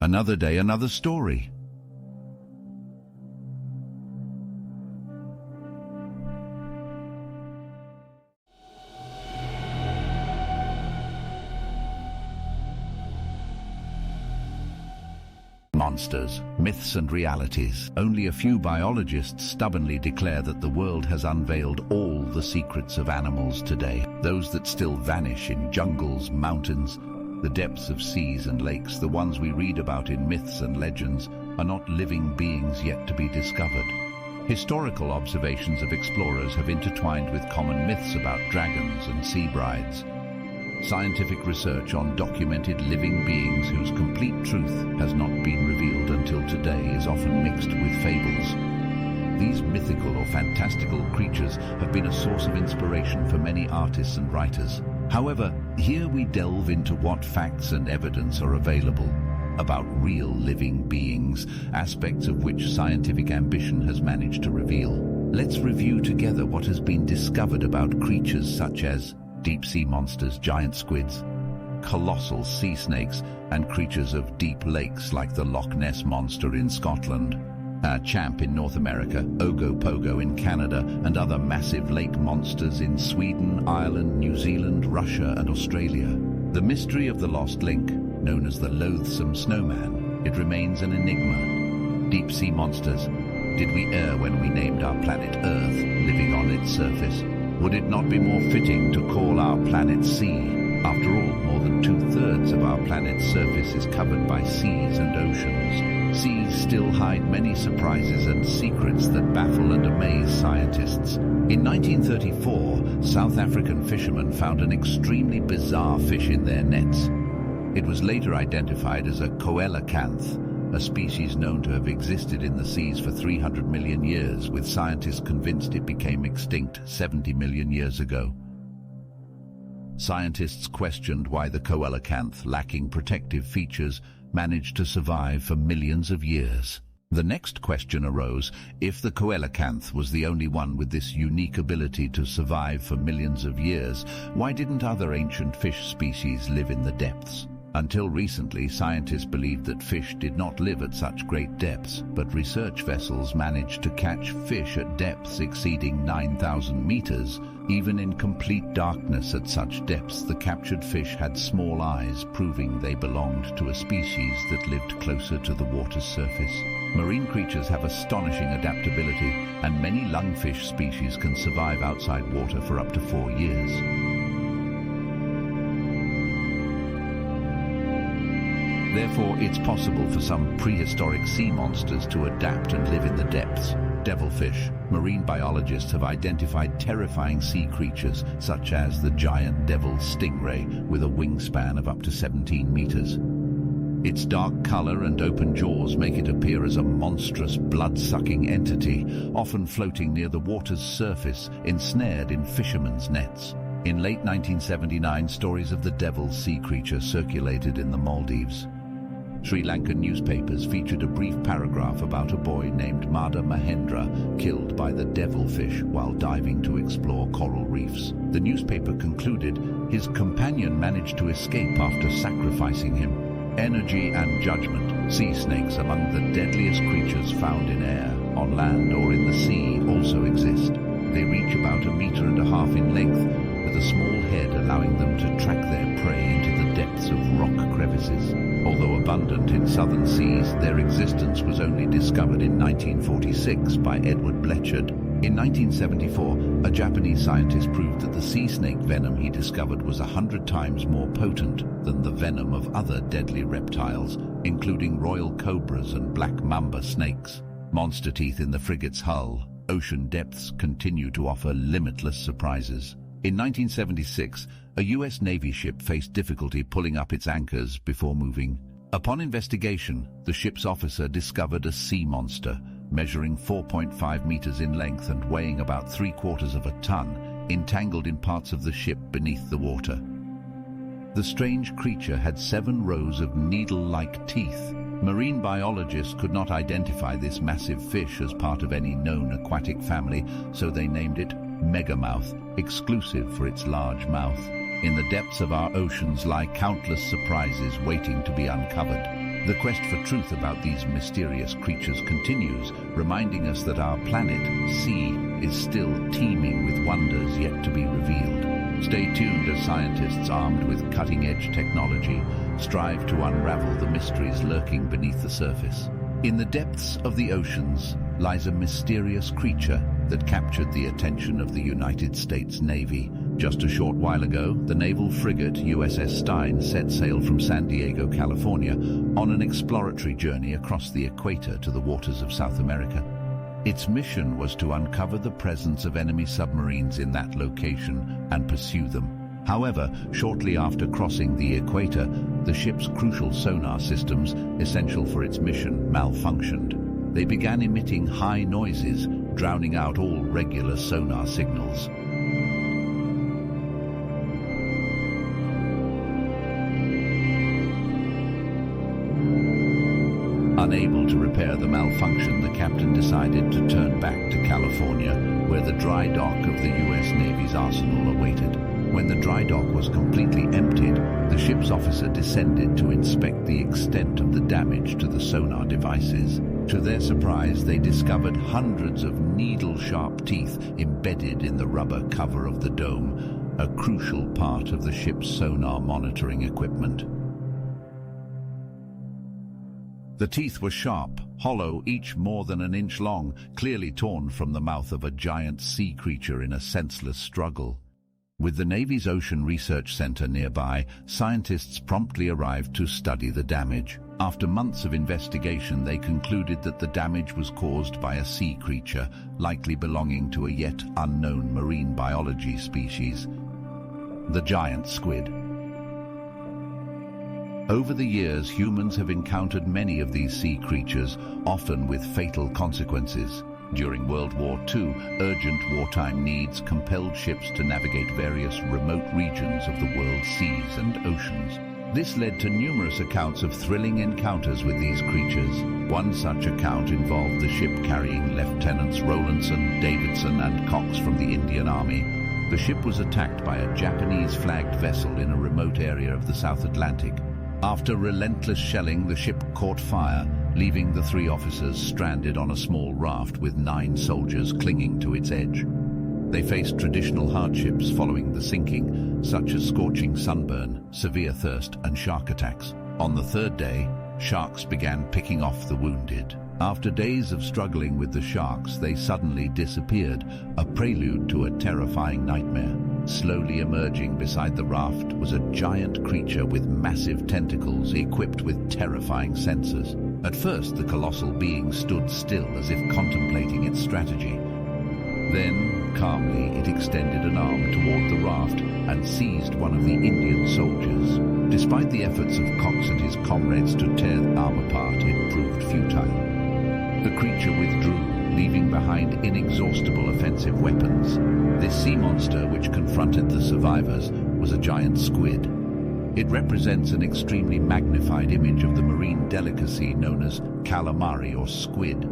Another day, another story. Monsters, myths and realities. Only a few biologists stubbornly declare that the world has unveiled all the secrets of animals today. Those that still vanish in jungles, mountains, the depths of seas and lakes, the ones we read about in myths and legends, are not living beings yet to be discovered. Historical observations of explorers have intertwined with common myths about dragons and sea brides. Scientific research on documented living beings whose complete truth has not been revealed until today is often mixed with fables. These mythical or fantastical creatures have been a source of inspiration for many artists and writers. However, here we delve into what facts and evidence are available about real living beings, aspects of which scientific ambition has managed to reveal. Let's review together what has been discovered about creatures such as deep-sea monsters, giant squids, colossal sea snakes, and creatures of deep lakes like the Loch Ness Monster in Scotland, champ in North America, Ogopogo in Canada, and other massive lake monsters in Sweden, Ireland, New Zealand, Russia, and Australia. The mystery of the lost link, known as the loathsome snowman, it remains an enigma. Deep-sea monsters. Did we err when we named our planet Earth, living on its surface? Would it not be more fitting to call our planet sea? After all, more than 2/3 of our planet's surface is covered by seas and oceans. Seas still hide many surprises and secrets that baffle and amaze scientists. In 1934, South African fishermen found an extremely bizarre fish in their nets. It was later identified as a coelacanth, a species known to have existed in the seas for 300 million years, with scientists convinced it became extinct 70 million years ago. Scientists questioned why the coelacanth, lacking protective features, managed to survive for millions of years. The next question arose: if the coelacanth was the only one with this unique ability to survive for millions of years, why didn't other ancient fish species live in the depths? Until recently, scientists believed that fish did not live at such great depths, but research vessels managed to catch fish at depths exceeding 9,000 meters. Even in complete darkness at such depths, the captured fish had small eyes, proving they belonged to a species that lived closer to the water's surface. Marine creatures have astonishing adaptability, and many lungfish species can survive outside water for up to 4 years. Therefore, it's possible for some prehistoric sea monsters to adapt and live in the depths. Devilfish. Marine biologists have identified terrifying sea creatures, such as the giant devil stingray, with a wingspan of up to 17 meters. Its dark color and open jaws make it appear as a monstrous, blood-sucking entity, often floating near the water's surface, ensnared in fishermen's nets. In late 1979, stories of the devil sea creature circulated in the Maldives. Sri Lankan newspapers featured a brief paragraph about a boy named Mada Mahendra killed by the devilfish while diving to explore coral reefs. The newspaper concluded his companion managed to escape after sacrificing him. Energy and judgment. Sea snakes, among the deadliest creatures found in air, on land or in the sea, also exist. They reach about 1.5 meters in length, with a small head allowing them to track their prey into the depths of rock crevices. Although abundant in southern seas, their existence was only discovered in 1946 by Edward Bletchard. In 1974, a Japanese scientist proved that the sea snake venom he discovered was 100 times more potent than the venom of other deadly reptiles, including royal cobras and black mamba snakes. Monster teeth in the frigate's hull. Ocean depths continue to offer limitless surprises. In 1976, a U.S. Navy ship faced difficulty pulling up its anchors before moving. Upon investigation, the ship's officer discovered a sea monster, measuring 4.5 meters in length and weighing about 3/4 of a ton, entangled in parts of the ship beneath the water. The strange creature had 7 rows of needle-like teeth. Marine biologists could not identify this massive fish as part of any known aquatic family, so they named it megamouth, exclusive for its large mouth. In the depths of our oceans lie countless surprises waiting to be uncovered. The quest for truth about these mysterious creatures continues, reminding us that our planet, Sea, is still teeming with wonders yet to be revealed. Stay tuned as scientists armed with cutting-edge technology strive to unravel the mysteries lurking beneath the surface. In the depths of the oceans lies a mysterious creature that captured the attention of the United States Navy. Just a short while ago, the naval frigate USS Stein set sail from San Diego, California, on an exploratory journey across the equator to the waters of South America. Its mission was to uncover the presence of enemy submarines in that location and pursue them. However, shortly after crossing the equator, the ship's crucial sonar systems, essential for its mission, malfunctioned. They began emitting high noises, drowning out all regular sonar signals. Unable to repair the malfunction, the captain decided to turn back to California, where the dry dock of the U.S. Navy's arsenal awaited. When the dry dock was completely emptied, the ship's officer descended to inspect the extent of the damage to the sonar devices. To their surprise, they discovered hundreds of needle-sharp teeth embedded in the rubber cover of the dome, a crucial part of the ship's sonar monitoring equipment. The teeth were sharp, hollow, each more than an inch long, clearly torn from the mouth of a giant sea creature in a senseless struggle. With the Navy's Ocean Research Center nearby, scientists promptly arrived to study the damage. After months of investigation, they concluded that the damage was caused by a sea creature, likely belonging to a yet unknown marine biology species, the giant squid. Over the years, humans have encountered many of these sea creatures, often with fatal consequences. During World War II, urgent wartime needs compelled ships to navigate various remote regions of the world's seas and oceans. This led to numerous accounts of thrilling encounters with these creatures. One such account involved the ship carrying Lieutenants Rowlandson, Davidson, and Cox from the Indian Army. The ship was attacked by a Japanese-flagged vessel in a remote area of the South Atlantic. After relentless shelling, the ship caught fire, leaving the 3 officers stranded on a small raft with 9 soldiers clinging to its edge. They faced traditional hardships following the sinking, such as scorching sunburn, severe thirst, and shark attacks. On the 3rd day, sharks began picking off the wounded. After days of struggling with the sharks, they suddenly disappeared, a prelude to a terrifying nightmare. Slowly emerging beside the raft was a giant creature with massive tentacles equipped with terrifying sensors. At first, the colossal being stood still as if contemplating its strategy. Then, calmly, it extended an arm toward the raft and seized one of the Indian soldiers. Despite the efforts of Cox and his comrades to tear the arm apart, it proved futile. The creature withdrew, leaving behind inexhaustible offensive weapons. This sea monster, which confronted the survivors, was a giant squid. It represents an extremely magnified image of the marine delicacy known as calamari or squid.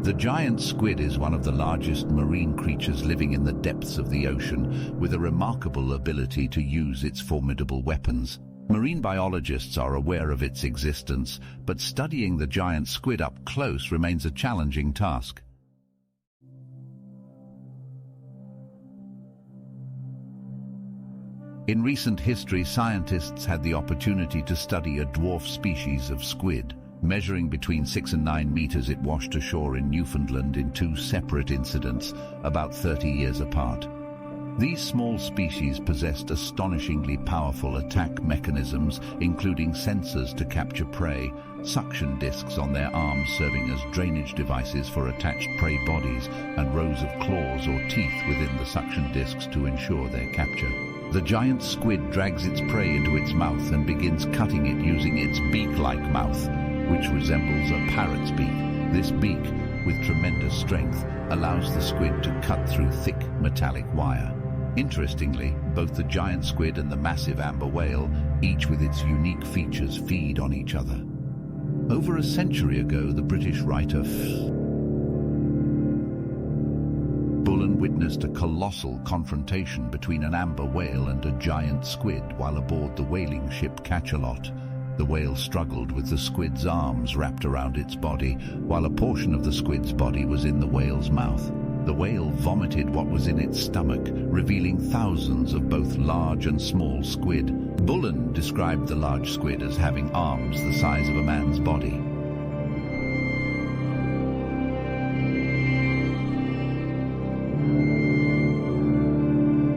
The giant squid is one of the largest marine creatures living in the depths of the ocean, with a remarkable ability to use its formidable weapons. Marine biologists are aware of its existence, but studying the giant squid up close remains a challenging task. In recent history, scientists had the opportunity to study a dwarf species of squid. Measuring between 6 and 9 meters, it washed ashore in Newfoundland in 2 separate incidents, about 30 years apart. These small species possessed astonishingly powerful attack mechanisms, including sensors to capture prey, suction discs on their arms serving as drainage devices for attached prey bodies, and rows of claws or teeth within the suction discs to ensure their capture. The giant squid drags its prey into its mouth and begins cutting it using its beak-like mouth, which resembles a parrot's beak. This beak, with tremendous strength, allows the squid to cut through thick metallic wire. Interestingly, both the giant squid and the massive amber whale, each with its unique features, feed on each other. Over a century ago, the British writer Bullen witnessed a colossal confrontation between an amber whale and a giant squid while aboard the whaling ship Cachalot. The whale struggled with the squid's arms wrapped around its body, while a portion of the squid's body was in the whale's mouth. The whale vomited what was in its stomach, revealing thousands of both large and small squid. Bullen described the large squid as having arms the size of a man's body.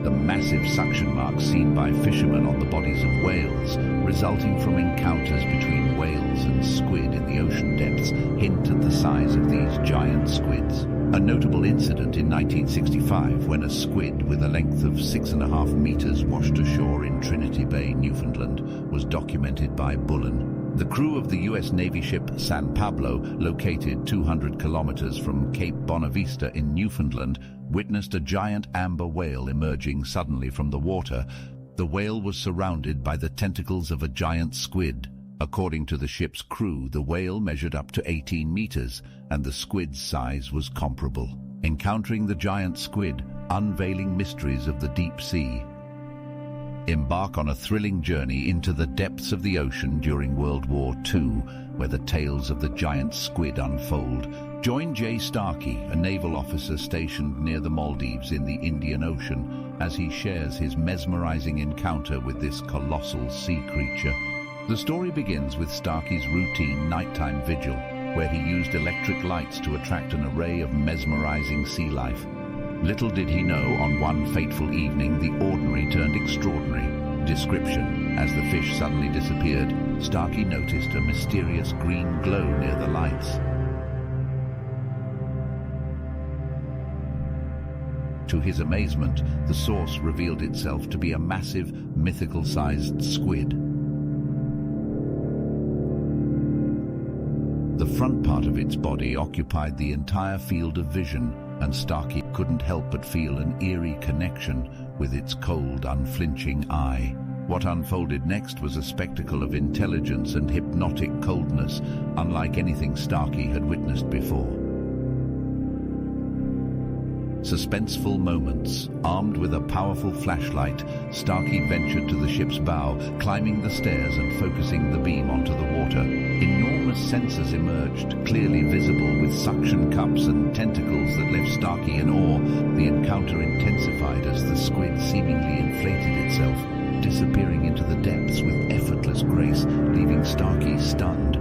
The massive suction marks seen by fishermen on the bodies of whales, resulting from encounters between whales and squid in the ocean depths, hint at the size of these giant squids. A notable incident in 1965 when a squid with a length of 6.5 meters washed ashore in Trinity Bay, Newfoundland, was documented by Bullen. The crew of the U.S. Navy ship San Pablo, located 200 kilometers from Cape Bonavista in Newfoundland, witnessed a giant amber whale emerging suddenly from the water. The whale was surrounded by the tentacles of a giant squid. According to the ship's crew, the whale measured up to 18 meters, and the squid's size was comparable. Encountering the giant squid, unveiling mysteries of the deep sea. Embark on a thrilling journey into the depths of the ocean during World War II, where the tales of the giant squid unfold. Join Jay Starkey, a naval officer stationed near the Maldives in the Indian Ocean, as he shares his mesmerizing encounter with this colossal sea creature. The story begins with Starkey's routine nighttime vigil, where he used electric lights to attract an array of mesmerizing sea life. Little did he know, on one fateful evening, the ordinary turned extraordinary. Description: as the fish suddenly disappeared, Starkey noticed a mysterious green glow near the lights. To his amazement, the source revealed itself to be a massive, mythical-sized squid. The front part of its body occupied the entire field of vision, and Starkey couldn't help but feel an eerie connection with its cold, unflinching eye. What unfolded next was a spectacle of intelligence and hypnotic coldness, unlike anything Starkey had witnessed before. Suspenseful moments. Armed with a powerful flashlight, Starkey ventured to the ship's bow, climbing the stairs and focusing the beam onto the water. Enormous sensors emerged, clearly visible with suction cups and tentacles that left Starkey in awe. The encounter intensified as the squid seemingly inflated itself, disappearing into the depths with effortless grace, leaving Starkey stunned.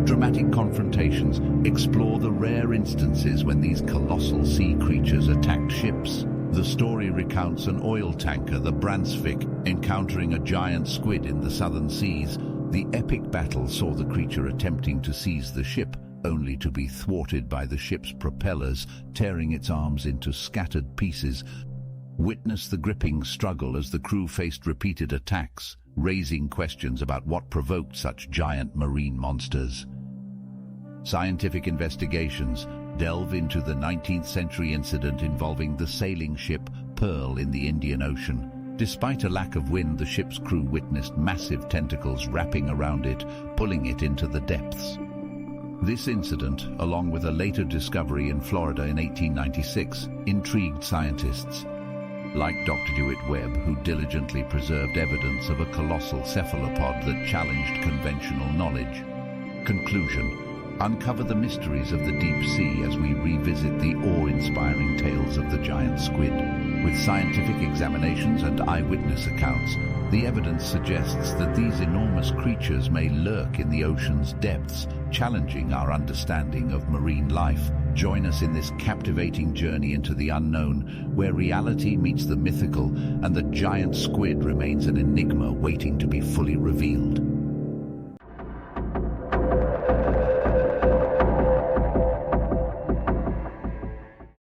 Dramatic confrontations explore the rare instances when these colossal sea creatures attacked ships. The story recounts an oil tanker, the Bransvik, encountering a giant squid in the southern seas. The epic battle saw the creature attempting to seize the ship, only to be thwarted by the ship's propellers, tearing its arms into scattered pieces. Witness the gripping struggle as the crew faced repeated attacks, raising questions about what provoked such giant marine monsters. Scientific investigations delve into the 19th century incident involving the sailing ship Pearl in the Indian Ocean. Despite a lack of wind, the ship's crew witnessed massive tentacles wrapping around it, pulling it into the depths. This incident, along with a later discovery in Florida in 1896, intrigued scientists. Like Dr. DeWitt Webb, who diligently preserved evidence of a colossal cephalopod that challenged conventional knowledge. Conclusion: uncover the mysteries of the deep sea as we revisit the awe-inspiring tales of the giant squid. With scientific examinations and eyewitness accounts, the evidence suggests that these enormous creatures may lurk in the ocean's depths, challenging our understanding of marine life. Join us in this captivating journey into the unknown, where reality meets the mythical and the giant squid remains an enigma waiting to be fully revealed.